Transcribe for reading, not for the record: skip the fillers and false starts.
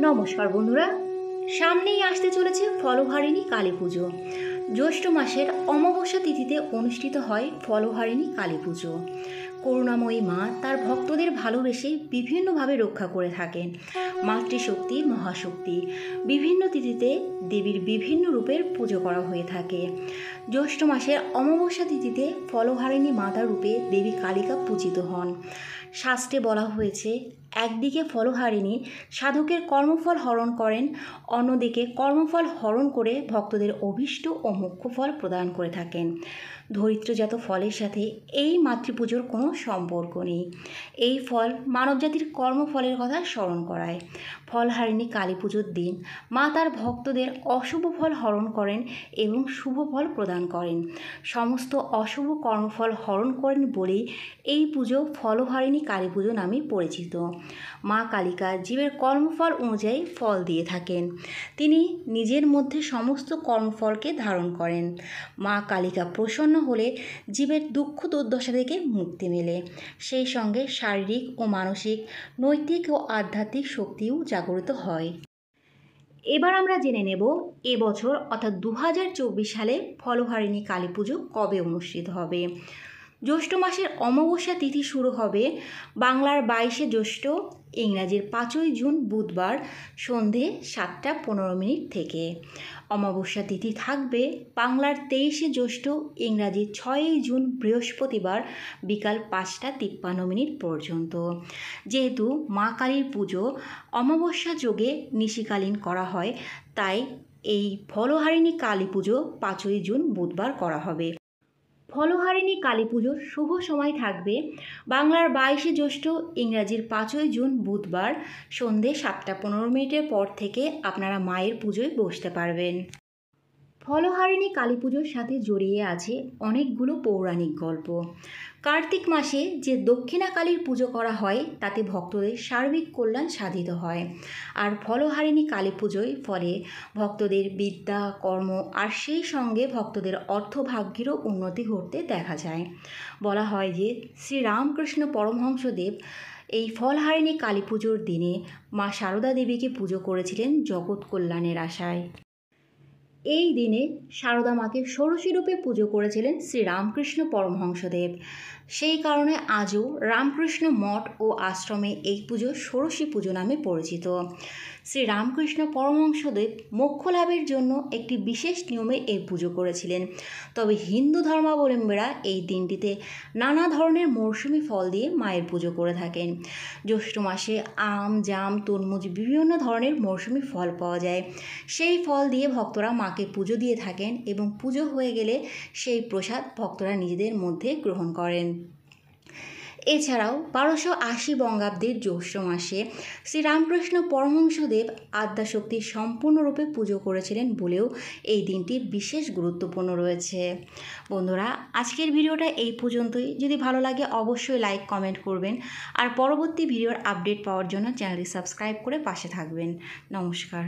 নমস্কার বন্ধুরা, সামনেই আসতে চলেছে ফলহারিণী কালী পুজো। জ্যৈষ্ঠ মাসের অমাবস্যা তিথিতে অনুষ্ঠিত হয় ফলহারিণী কালী পুজো। করুণাময়ী মা তার ভক্তদের ভালোবেসে বিভিন্নভাবে রক্ষা করে থাকেন। মাতৃশক্তি, মহাশক্তি, বিভিন্ন তিথিতে দেবীর বিভিন্ন রূপের পুজো করা হয়ে থাকে। জ্যৈষ্ঠ মাসের অমাবস্যা তিথিতে ফলহারিণী মাতা রূপে দেবী কালিকা পূজিত হন। শাস্ত্রে বলা হয়েছে, একদিকে ফলহারিণী সাধকের কর্মফল হরণ করেন, অন্যদিকে কর্মফল হরণ করে ভক্তদের অভীষ্ট ও মুখ্য ফল প্রদান করে থাকেন। ধরিত্রজাত ফলের সাথে এই মাতৃপুজোর কোনো সম্পর্ক নেই। এই ফল মানবজাতির কর্মফলের কথা স্মরণ করায়। ফলহারিণী কালী পুজোর দিন মা তার ভক্তদের অশুভ ফল হরণ করেন এবং শুভ ফল প্রদান করেন। সমস্ত অশুভ কর্মফল হরণ করেন বলেই এই পুজো ফলহারিণী কালী পুজো নামে পরিচিত। মা কালিকা জীবের কর্মফল অনুযায়ী ফল দিয়ে থাকেন। তিনি নিজের মধ্যে সমস্ত কর্মফলকে ধারণ করেন। মা কালিকা প্রসন্ন হলে জীবের দুঃখ দুর্দশা থেকে মুক্তি মেলে। সেই সঙ্গে শারীরিক ও মানসিক, নৈতিক ও আধ্যাত্মিক শক্তিও জাগরিত হয়। এবার আমরা জেনে নেব এবছর অর্থাৎ 2024 সালে ফলহারিণী কালী পুজো কবে অনুষ্ঠিত হবে। জ্যৈষ্ঠ মাসের অমাবস্যা তিথি শুরু হবে বাংলার 22শে জ্যৈষ্ঠ, ইংরাজির 5ই জুন বুধবার সন্ধে 7:15 থেকে। অমাবস্যা তিথি থাকবে বাংলার 23শে জ্যৈষ্ঠ, ইংরাজির 6ই জুন বৃহস্পতিবার বিকাল 5:53 পর্যন্ত। যেহেতু মা কালীর পুজো অমাবস্যা যোগে নিশিকালীন করা হয়, তাই এই ফলহারিণী কালী পুজো 5ই জুন বুধবার করা হবে। ফলহারিণী কালী পুজোর শুভ সময় থাকবে বাংলার 22শে জ্যৈষ্ঠ, ইংরাজির 5ই জুন বুধবার সন্ধে 7:15 পর থেকে আপনারা মায়ের পুজোয় বসতে পারবেন। ফলহারিণী কালী পুজোর সাথে জড়িয়ে আছে অনেকগুলো পৌরাণিক গল্প। কার্তিক মাসে যে দক্ষিণা কালীর পুজো করা হয় তাতে ভক্তদের সার্বিক কল্যাণ সাধিত হয়। আর ফলহারিণী কালী পুজোয় ফলে ভক্তদের বিদ্যা, কর্ম আর সেই সঙ্গে ভক্তদের অর্থভাগ্যেরও উন্নতি ঘটতে দেখা যায়। বলা হয় যে শ্রীরামকৃষ্ণ পরমহংসদেব এই ফলহারিণী কালী পুজোর দিনে মা সারদা দেবীকে পুজো করেছিলেন জগৎ কল্যাণের আশায়। এই দিনে সারদা মাকে ষোড়শী রূপে পুজো করেছিলেন শ্রীরামকৃষ্ণ পরমহংসদেব। সেই কারণে আজও রামকৃষ্ণ মঠ ও আশ্রমে এই পুজো ষোড়শী পুজো নামে পরিচিত। শ্রীরামকৃষ্ণ পরমহংসদেব মোক্ষ লাভের জন্য একটি বিশেষ নিয়মে এই পুজো করেছিলেন। তবে হিন্দু ধর্মাবলম্বীরা এই দিনটিতে নানা ধরনের মৌসুমি ফল দিয়ে মায়ের পুজো করে থাকেন। জ্যৈষ্ঠ মাসে আম, জাম, তরমুজ বিভিন্ন ধরনের মৌসুমি ফল পাওয়া যায়। সেই ফল দিয়ে ভক্তরা মাকে পুজো দিয়ে থাকেন এবং পুজো হয়ে গেলে সেই প্রসাদ ভক্তরা নিজেদের মধ্যে গ্রহণ করেন। এছাড়াও 1280 বঙ্গাব্দের জ্যৈষ্ঠ মাসে শ্রীরামকৃষ্ণ পরমহংসদেব আদ্যাশক্তির সম্পূর্ণরূপে পুজো করেছিলেন বলেও এই দিনটি বিশেষ গুরুত্বপূর্ণ রয়েছে। বন্ধুরা, আজকের ভিডিওটা এই পর্যন্তই। যদি ভালো লাগে অবশ্যই লাইক, কমেন্ট করবেন আর পরবর্তী ভিডিওর আপডেট পাওয়ার জন্য চ্যানেলটি সাবস্ক্রাইব করে পাশে থাকবেন। নমস্কার।